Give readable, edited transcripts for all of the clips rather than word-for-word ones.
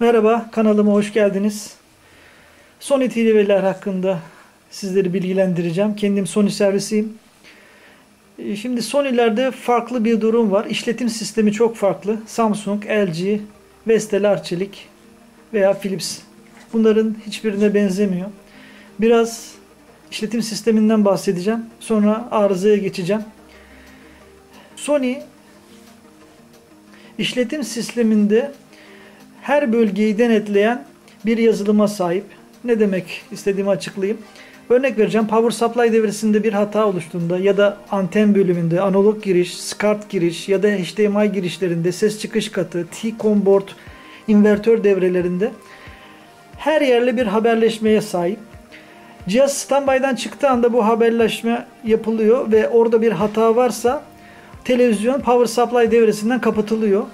Merhaba, kanalıma hoş geldiniz. Sony TV'ler hakkında sizleri bilgilendireceğim. Kendim Sony servisiyim. Şimdi Sony'lerde farklı bir durum var. İşletim sistemi çok farklı. Samsung, LG, Vestel, Arçelik veya Philips. Bunların hiçbirine benzemiyor. Biraz işletim sisteminden bahsedeceğim. Sonra arızaya geçeceğim. Sony işletim sisteminde her bölgeyi denetleyen bir yazılıma sahip. Ne demek istediğimi açıklayayım. Örnek vereceğim. Power supply devresinde bir hata oluştuğunda ya da anten bölümünde analog giriş, SCART giriş ya da HDMI girişlerinde ses çıkış katı, T-CON board, invertör devrelerinde her yerle bir haberleşmeye sahip. Cihaz standby'dan çıktığı anda bu haberleşme yapılıyor ve orada bir hata varsa televizyon power supply devresinden kapatılıyor.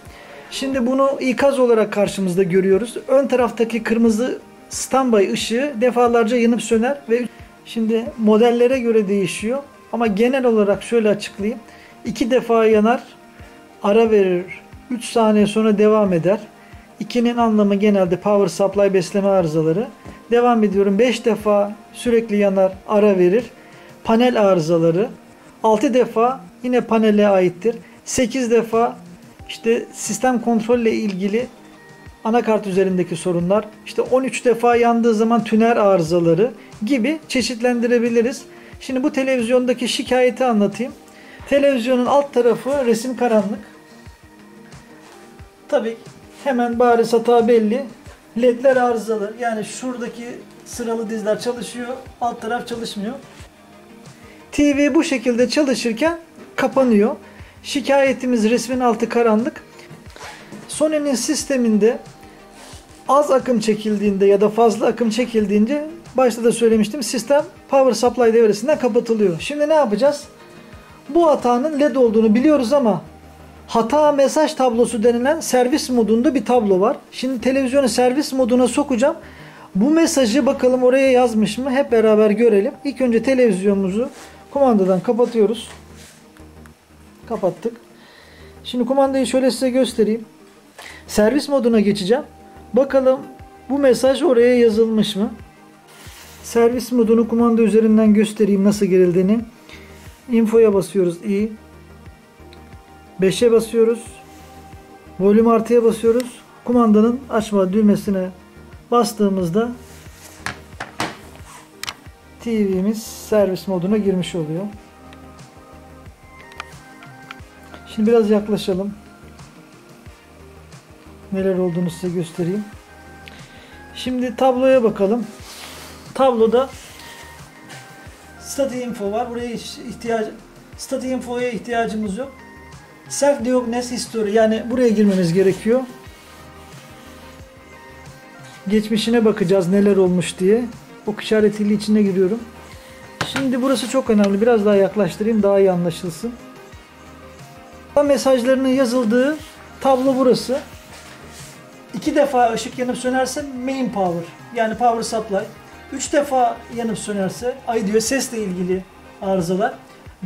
Şimdi bunu ikaz olarak karşımızda görüyoruz. Ön taraftaki kırmızı standby ışığı defalarca yanıp söner ve şimdi modellere göre değişiyor. Ama genel olarak şöyle açıklayayım. 2 defa yanar, ara verir, 3 saniye sonra devam eder. 2'nin anlamı genelde power supply besleme arızaları. Devam ediyorum. 5 defa sürekli yanar, ara verir. Panel arızaları. 6 defa yine panele aittir. 8 defa işte sistem kontrolle ilgili anakart üzerindeki sorunlar. İşte 13 defa yandığı zaman tüner arızaları gibi çeşitlendirebiliriz. Şimdi bu televizyondaki şikayeti anlatayım. Televizyonun alt tarafı resim karanlık. Tabii hemen bariz hata belli. LED'ler arızalı. Yani şuradaki sıralı dizler çalışıyor. Alt taraf çalışmıyor. TV bu şekilde çalışırken kapanıyor. Şikayetimiz resmin altı karanlık. Sony'nin sisteminde az akım çekildiğinde ya da fazla akım çekildiğinde başta da söylemiştim sistem power supply devresinden kapatılıyor. Şimdi ne yapacağız? Bu hatanın LED olduğunu biliyoruz ama hata mesaj tablosu denilen servis modunda bir tablo var. Şimdi televizyonu servis moduna sokacağım. Bu mesajı bakalım oraya yazmış mı? Hep beraber görelim. İlk önce televizyonumuzu kumandadan kapatıyoruz. Kapattık. Şimdi kumandayı şöyle size göstereyim. Servis moduna geçeceğim. Bakalım bu mesaj oraya yazılmış mı? Servis modunu kumanda üzerinden göstereyim nasıl girildiğini. Info'ya basıyoruz. i. 5'e basıyoruz. Volüm artıya basıyoruz. Kumandanın açma düğmesine bastığımızda TV'miz servis moduna girmiş oluyor. Şimdi biraz yaklaşalım. Neler olduğunu size göstereyim. Şimdi tabloya bakalım. Tabloda Stati Info var. Buraya Stati Info'ya ihtiyacımız yok. Self Diagnosis History, yani buraya girmemiz gerekiyor. Geçmişine bakacağız neler olmuş diye. Ok işaretiyle içine giriyorum. Şimdi burası çok önemli. Biraz daha yaklaştırayım daha iyi anlaşılsın. Mesajlarının yazıldığı tablo burası. 2 defa ışık yanıp sönerse main power, yani power supply. 3 defa yanıp sönerse diyor sesle ilgili arızalar.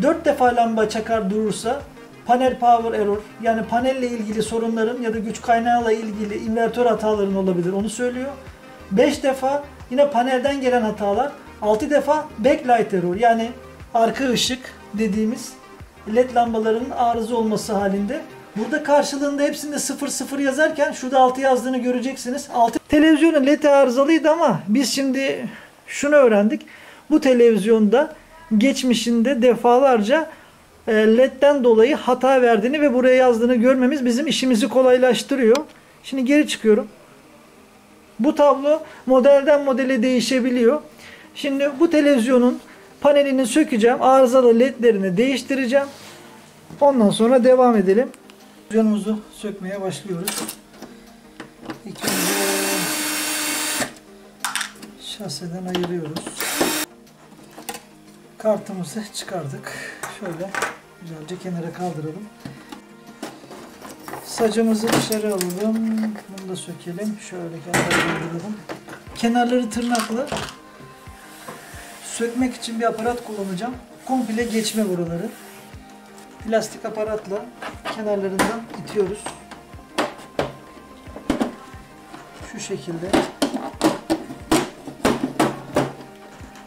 4 defa lamba çakar durursa panel power error, yani panelle ilgili sorunların ya da güç kaynağıyla ilgili invertör hataların olabilir, onu söylüyor. 5 defa yine panelden gelen hatalar. 6 defa backlight error, yani arka ışık dediğimiz LED lambaların arıza olması halinde. Burada karşılığında hepsinde 00 yazarken şurada 6 yazdığını göreceksiniz. Televizyonun LED arızalıydı ama biz şimdi şunu öğrendik. Bu televizyonda geçmişinde defalarca LED'den dolayı hata verdiğini ve buraya yazdığını görmemiz bizim işimizi kolaylaştırıyor. Şimdi geri çıkıyorum. Bu tablo modelden modele değişebiliyor. Şimdi bu televizyonun panelini sökeceğim. Arızalı LED'lerini değiştireceğim. Ondan sonra devam edelim. Televizyonumuzu sökmeye başlıyoruz. İlk önce şaseden ayırıyoruz. Kartımızı çıkardık. Şöyle güzelce kenara kaldıralım. Sacımızı dışarı alalım. Bunu da sökelim. Şöyle kenara kaldıralım. Kenarları tırnakla sökmek için bir aparat kullanacağım. Komple geçme buraları. Plastik aparatla kenarlarından itiyoruz. Şu şekilde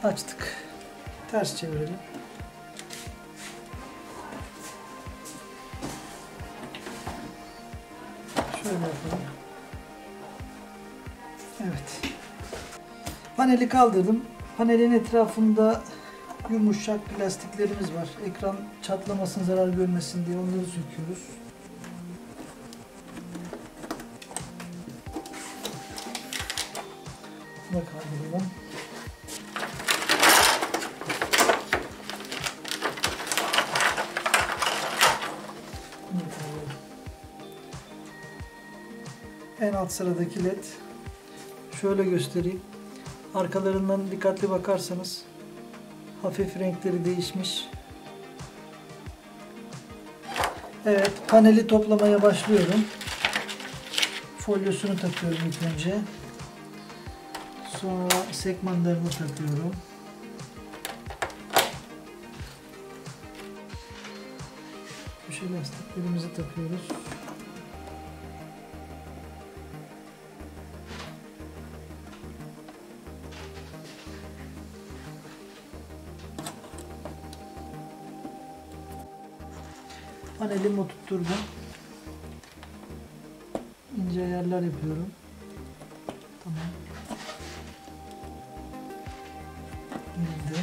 açtık. Ters çevirelim. Şöyle yapalım. Evet. Paneli kaldırdım. Panelin etrafında yumuşak plastiklerimiz var. Ekran çatlamasın, zarar görmesin diye onları söküyoruz. Bunu kaldıralım. En alt sıradaki led. Şöyle göstereyim. Arkalarından dikkatli bakarsanız hafif renkleri değişmiş. Evet, paneli toplamaya başlıyorum. Folyosunu takıyorum ilk önce. Sonra sekmanlarını takıyorum. Köşe lastiklerimizi takıyoruz. Panelimi oturtturdum. İnce ayarlar yapıyorum. Tamam. İndi.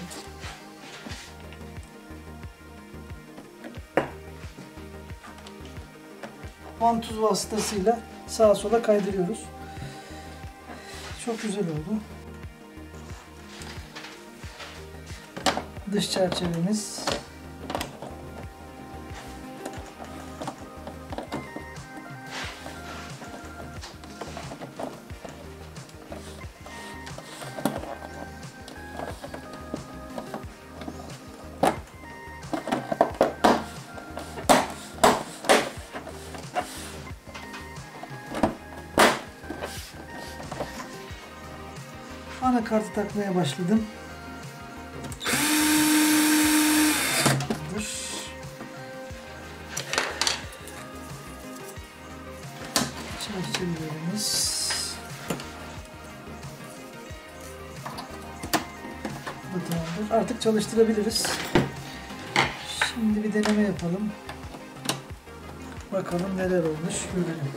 Vantuz vasıtasıyla sağa sola kaydırıyoruz. Çok güzel oldu. Dış çerçevemiz. Anakartı takmaya başladım. Çerçevelerimiz. Bu tamamdır. Artık çalıştırabiliriz. Şimdi bir deneme yapalım. Bakalım neler olmuş görelim.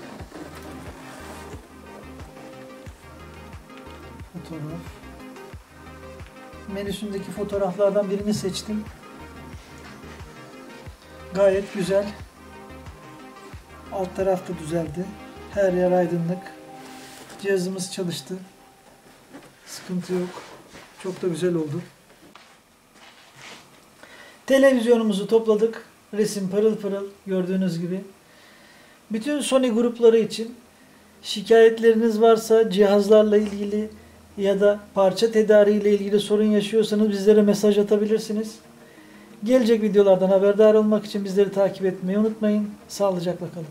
Fotoğraf. Menüsündeki fotoğraflardan birini seçtim. Gayet güzel. Alt taraf da düzeldi. Her yer aydınlık. Cihazımız çalıştı. Sıkıntı yok. Çok da güzel oldu. Televizyonumuzu topladık. Resim pırıl pırıl gördüğünüz gibi. Bütün Sony grupları için şikayetleriniz varsa, cihazlarla ilgili ya da parça tedariği ile ilgili sorun yaşıyorsanız bizlere mesaj atabilirsiniz. Gelecek videolardan haberdar olmak için bizleri takip etmeyi unutmayın. Sağlıcakla kalın.